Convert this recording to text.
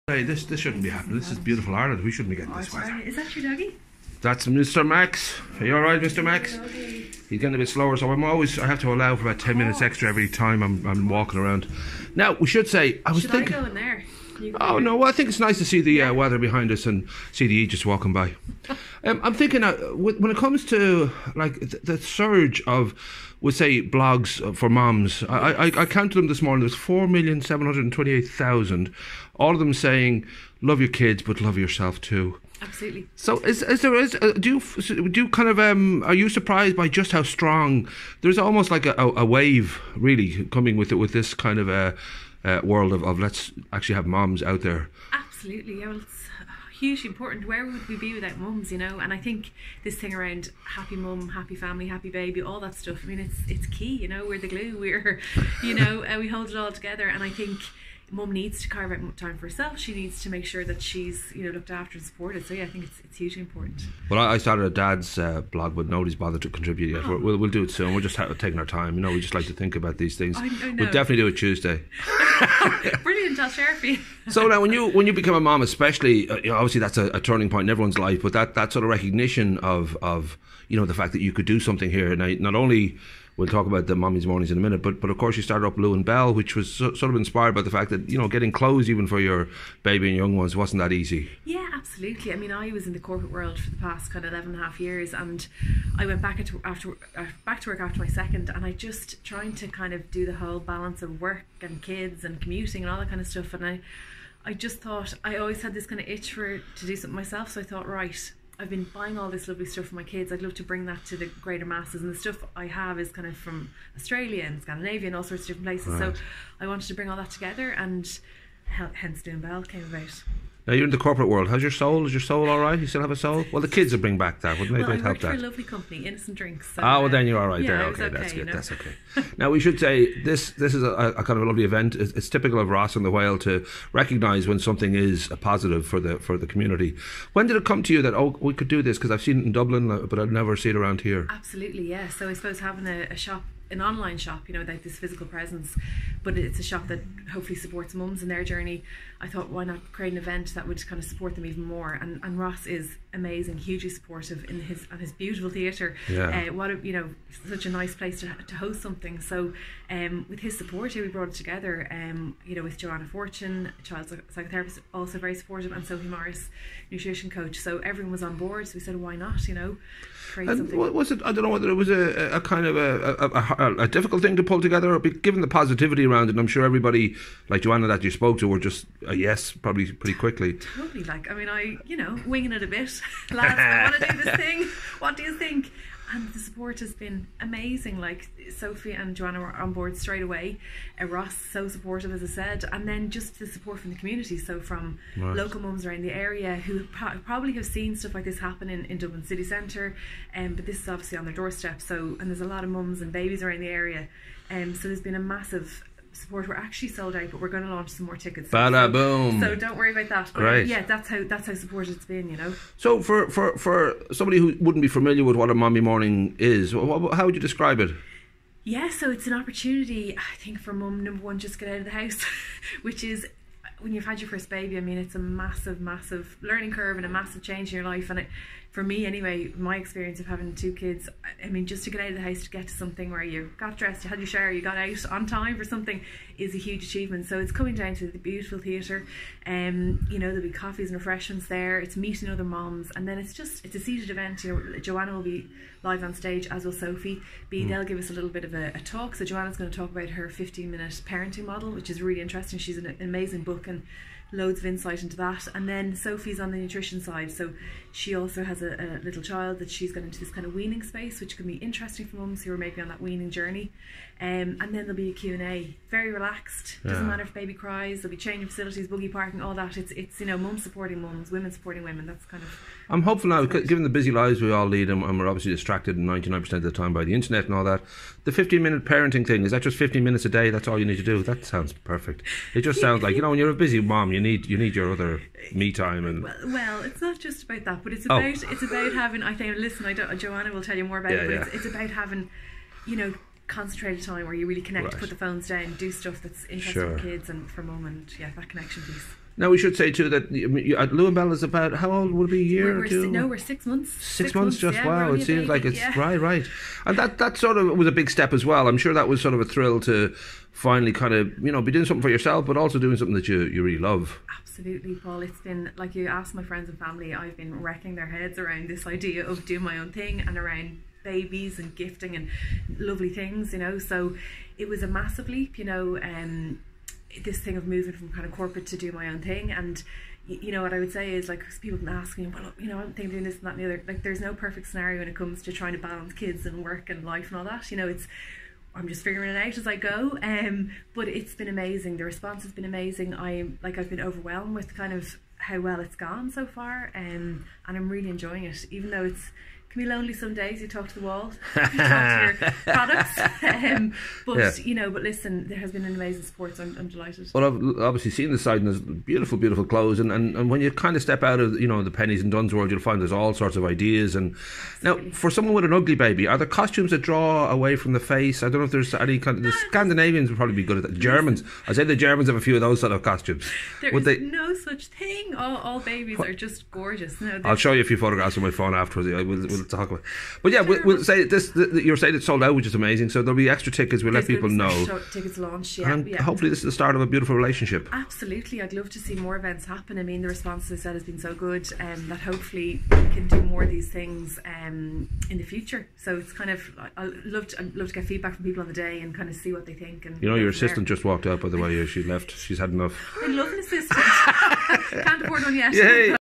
Hey, this shouldn't be happening. This is beautiful Ireland. We shouldn't be getting this weather. Is that your doggy? That's Mr. Max. Are you alright, Mr. Max? He's getting a bit slower, so I have to allow for about 10 minutes extra every time I'm walking around. Now, we should say, I go in there? Oh no, well, I think it's nice to see the weather behind us and see the Aegis walking by. I'm thinking when it comes to like the surge of, we'll say, blogs for moms. I counted them this morning. There's 4,728,000. All of them saying, "Love your kids, but love yourself too." Absolutely. So do you kind of are you surprised by just how strong? There's almost like a wave really coming with this kind of world of let's actually have moms out there. Absolutely. Yeah, well, it's hugely important. Where would we be without mums, you know? And I think this thing around happy mum, happy family, happy baby, all that stuff, I mean, it's key, you know. We're the glue, we're, you know, we hold it all together. And I think mum needs to carve out time for herself. She needs to make sure that she's, you know, looked after and supported. So yeah, I think it's hugely important. Well, I started a dad's blog, but nobody's bothered to contribute yet. Oh. We'll do it soon. We're just taking our time. You know, we just like to think about these things. I know. We'll definitely do it Tuesday. Brilliant, I'll share for you. So now, when you become a mom, especially, you know, obviously that's a turning point in everyone's life. But that sort of recognition of you know, the fact that you could do something here. Now, not only, we'll talk about the Mommy's Mornings in a minute, but of course you started up Lou Belle, which was sort of inspired by the fact that, you know, getting clothes even for your baby and young ones wasn't that easy. Yeah, absolutely. I mean, I was in the corporate world for the past kind of 11 and a half years, and I went back to work after my second, and I just trying to kind of do the whole balance of work and kids and commuting and all that kind of stuff, and I just thought, I always had this kind of itch to do something myself, so I thought, right, I've been buying all this lovely stuff for my kids. I'd love to bring that to the greater masses, and the stuff I have is kind of from Australia and Scandinavia and all sorts of different places. Right. So I wanted to bring all that together, and hence Lou Belle came about. Now, you're in the corporate world. How's your soul? Is your soul all right? You still have a soul? Well, the kids will bring back that, wouldn't they? Well, They'd help that. I worked for a lovely company, Innocent Drinks. So, well, then you're all right there. Yeah, Okay, that's good. You know? That's okay. Now, we should say this is a kind of a lovely event. It's typical of Ross and the Whale to recognise when something is a positive for the community. When did it come to you that, oh, we could do this? Because I've seen it in Dublin, but I'd never see it around here. Absolutely, yeah. So I suppose having a shop, an online shop, you know, like this physical presence, but it's a shop that hopefully supports mums in their journey. I thought, why not create an event that would kind of support them even more? And Ross is amazing, hugely supportive in his beautiful theatre. Yeah. What a, you know, such a nice place to host something. So with his support, we brought it together. You know, with Joanna Fortune, child psychotherapist, also very supportive, and Sophie Morris, nutrition coach. So everyone was on board. So we said, why not? You know, create something. Was it? I don't know whether it was a kind of a difficult thing to pull together, given the positivity around it. And I'm sure everybody, like Joanna that you spoke to, were just a yes, probably pretty quickly. Totally. Like, I mean, you know, winging it a bit. Lads, I want to do this thing. What do you think? And the support has been amazing. Like, Sophie and Joanna were on board straight away. Ross, so supportive, as I said. And then just the support from the community. So from local mums around the area who probably have seen stuff like this happen in Dublin city centre. But this is obviously on their doorstep. So, and there's a lot of mums and babies around the area. So there's been a massive support. We're actually sold out, but we're going to launch some more tickets. Bada boom! So don't worry about that. But Great. Yeah, that's how supported it's been, you know. So for somebody who wouldn't be familiar with what a Mommy Morning is, how would you describe it? Yeah, so it's an opportunity, I think, for mum, number one, just get out of the house, which is, when you've had your first baby, I mean, it's a massive learning curve and a massive change in your life. And for me anyway, my experience of having 2 kids, I mean, just to get out of the house, to get to something where you got dressed, you had your shower, you got out on time for something, is a huge achievement. So it's coming down to the beautiful theatre. You know, there'll be coffees and refreshments there. It's meeting other moms, and then it's a seated event. You know, Joanna will be live on stage, as will Sophie. They'll give us a little bit of a talk. So Joanna's going to talk about her 15-minute parenting model, which is really interesting. She's an amazing book and loads of insight into that. And then Sophie's on the nutrition side, so she also has a little child that she's got into this kind of weaning space, which can be interesting for mums who are maybe on that weaning journey. And then there'll be a Q&A, very relaxed. Doesn't matter if baby cries. There'll be changing facilities, buggy parking, all that. It's you know, mums supporting mums, women supporting women. That's kind of. I'm hopeful now, given the busy lives we all lead, and we're obviously distracted 99% of the time by the internet and all that. The 15-minute parenting thing, is that just 15 minutes a day? That's all you need to do? That sounds perfect. It just sounds like, you know, when you're a busy mom, you need your other me time. And well, it's not just about that, but it's about having. I think. Listen, Joanna will tell you more about it, but it's about having, you know, concentrated time where you really connect, put the phones down, do stuff that's interesting for kids and for mum, and that connection piece. Now we should say too that Lou Belle is about, how old would it be, a year or two? No, we're 6 months. 6 months just, yeah, wow. It seems like it's, yeah. right. And that sort of was a big step as well. I'm sure that was sort of a thrill to finally kind of, you know, be doing something for yourself, but also doing something that you really love. Absolutely, Paul. It's been, like you asked my friends and family, I've been wrecking their heads around this idea of doing my own thing and around babies and gifting and lovely things, you know. So it was a massive leap, you know, this thing of moving from kind of corporate to do my own thing. And you know what I would say is, like, people have been asking me, well, you know, I'm thinking doing this and that and the other. Like, there's no perfect scenario when it comes to trying to balance kids and work and life and all that, you know. I'm just figuring it out as I go, but it's been amazing. The response has been amazing. I've been overwhelmed with kind of how well it's gone so far, and I'm really enjoying it, even though it can be lonely some days. You talk to the wall, you talk to your products, but yeah. you know, but listen, there has been an amazing support, so I'm delighted. Well, I've obviously seen the site, and there's beautiful clothes, and when you kind of step out of, you know, the pennies and duns world, you'll find there's all sorts of ideas. And Absolutely. Now, for someone with an ugly baby, are there costumes that draw away from the face? I don't know if there's any kind of, the Scandinavians would probably be good at that. Germans, I'd say the Germans have a few of those sort of costumes. There is no such thing. All babies are just gorgeous. No, I'll show you a few photographs on my phone afterwards. We'll talk about. But yeah, we'll say this. You're saying it's sold out, which is amazing. So there'll be extra tickets. We'll let people know. Tickets launch, And hopefully this is the start of a beautiful relationship. Absolutely, I'd love to see more events happen. I mean, the response, as I said, has been so good, that hopefully we can do more of these things in the future. So it's kind of, I'd love to get feedback from people on the day and kind of see what they think. And you know, your assistant just walked out, by the way. She left. She's had enough. I love an assistant. Can't afford one yet. Yay.